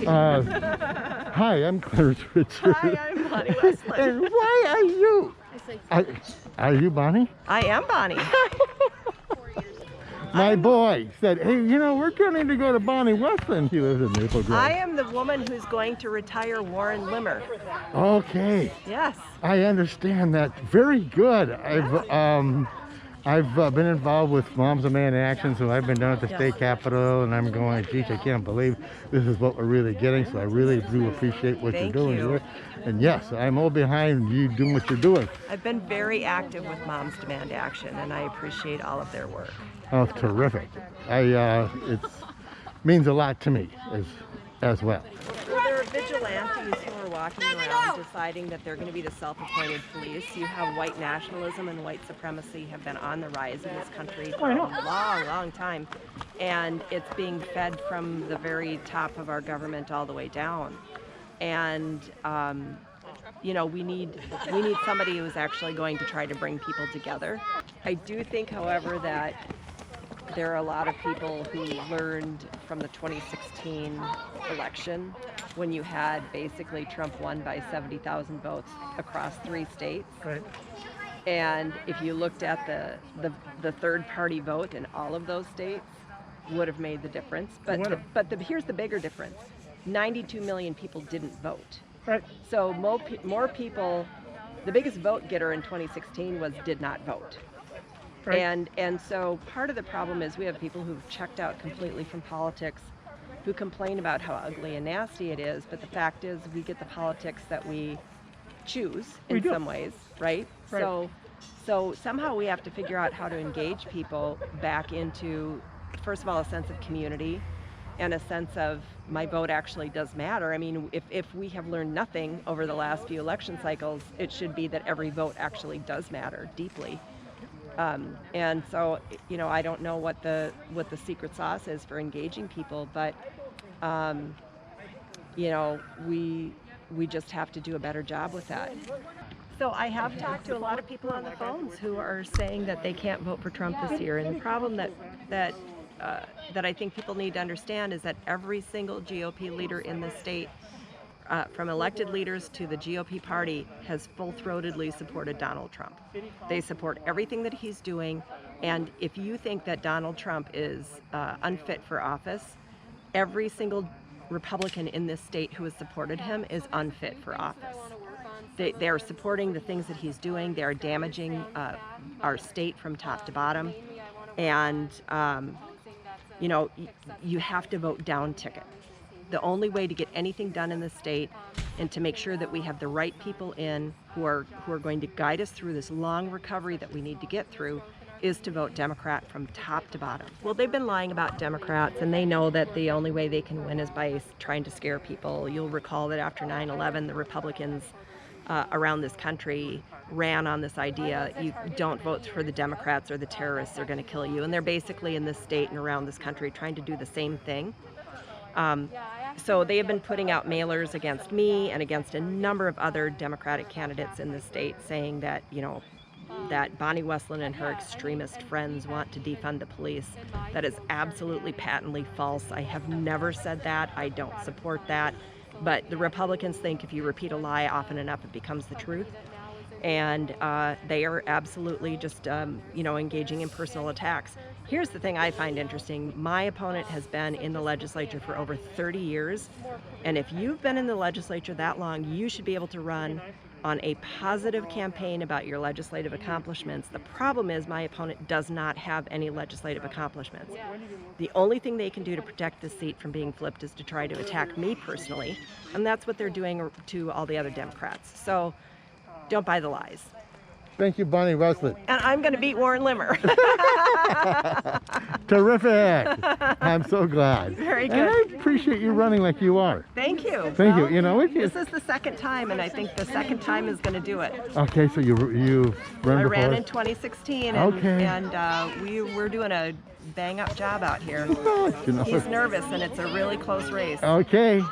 Hi, I'm Clarence Richards. Hi, I'm Bonnie Westlin. And why are you? Are you Bonnie? I am Bonnie. My boy said, hey, you know, we're going to go to Bonnie Westlin. He lives in Maple Grove. I am the woman who's going to retire Warren Limmer. Okay. Yes. I understand that. Very good. I've been involved with Moms of Man Action, so I've been down at the state capitol, and I'm going, geez, I can't believe this is what we're really getting, so I really do appreciate what you're doing here. And yes, I'm all behind you doing what you're doing. I've been very active with Moms Demand Action, and I appreciate all of their work. Oh, terrific. It means a lot to me as well. Well, there are vigilantes who are walking around deciding that they're going to be the self-appointed police. You have white nationalism and white supremacy have been on the rise in this country for a long, long time. And it's being fed from the very top of our government all the way down. And, you know, we need somebody who's actually going to try to bring people together. I do think, however, that there are a lot of people who learned from the 2016 election when you had basically Trump won by 70,000 votes across 3 states. Right. And if you looked at the third party vote in all of those states, would have made the difference. But here's the bigger difference. 92 million people didn't vote. Right. So more people, the biggest vote getter in 2016 was did not vote. Right. And so part of the problem is we have people who've checked out completely from politics, who complain about how ugly and nasty it is, but the fact is we get the politics that we choose in some ways, right? So somehow we have to figure out how to engage people back into, first of all, a sense of community and a sense of my vote actually does matter. I mean, if we have learned nothing over the last few election cycles, it should be that every vote actually does matter deeply. And so, you know, I don't know what the secret sauce is for engaging people, but, you know, we just have to do a better job with that. So I have talked to a lot of people on the phones who are saying that they can't vote for Trump this year. And the problem that I think people need to understand is that every single GOP leader in this state, from elected leaders to the GOP party, has full-throatedly supported Donald Trump. They support everything that he's doing, and if you think that Donald Trump is unfit for office, every single Republican in this state who has supported him is unfit for office. They are supporting the things that he's doing. They are damaging our state from top to bottom, and you know, you have to vote down ticket. The only way to get anything done in the state and to make sure that we have the right people in who are going to guide us through this long recovery that we need to get through is to vote Democrat from top to bottom. Well, they've been lying about Democrats, and they know that the only way they can win is by trying to scare people. You'll recall that after 9/11, the Republicans around this country ran on this idea, you don't vote for the Democrats or the terrorists are going to kill you. And they're basically in this state and around this country trying to do the same thing. So they have been putting out mailers against me and against a number of other Democratic candidates in the state saying that, you know, that Bonnie Westlin and her extremist friends want to defund the police. That is absolutely patently false. I have never said that. I don't support that. But the Republicans think if you repeat a lie often enough, it becomes the truth. And they are absolutely just, you know, engaging in personal attacks. Here's the thing I find interesting. My opponent has been in the legislature for over 30 years. And if you've been in the legislature that long, you should be able to run on a positive campaign about your legislative accomplishments. The problem is my opponent does not have any legislative accomplishments. The only thing they can do to protect this seat from being flipped is to try to attack me personally. And that's what they're doing to all the other Democrats. So don't buy the lies. Thank you, Bonnie Westlin. And I'm going to beat Warren Limmer. Terrific. I'm so glad. Very good. And I appreciate you running like you are. Thank you. Thank you. You know, this is the second time, and I think the second time is going to do it. Okay, so you ran I before? ran in 2016, and we're doing a bang-up job out here. You know. He's nervous, and it's a really close race. Okay.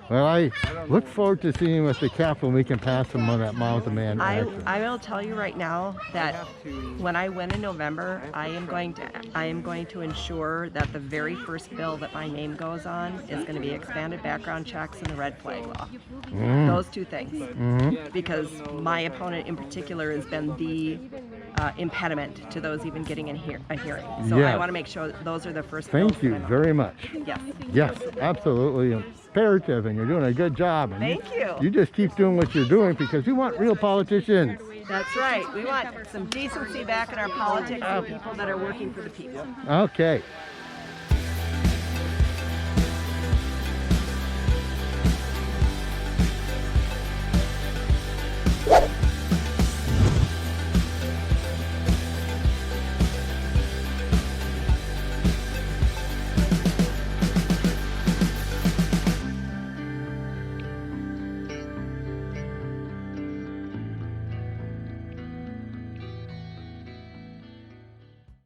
Well, I look forward to seeing you at the Capitol. We can pass some of that Moms of Man I action. will tell you right now that when I win in November, I am going to ensure that the very first bill that my name goes on is going to be expanded background checks and the red flag law. Those two things. Because my opponent in particular has been the impediment to those even getting a hearing. So I want to make sure that those are the first bills. Thank you very much. Yes. Yes, absolutely imperative, and you're doing a good job. And Thank you. You just keep doing what you're doing because we want real politicians. That's right. We want some decency back in our politics and people that are working for the people. Okay.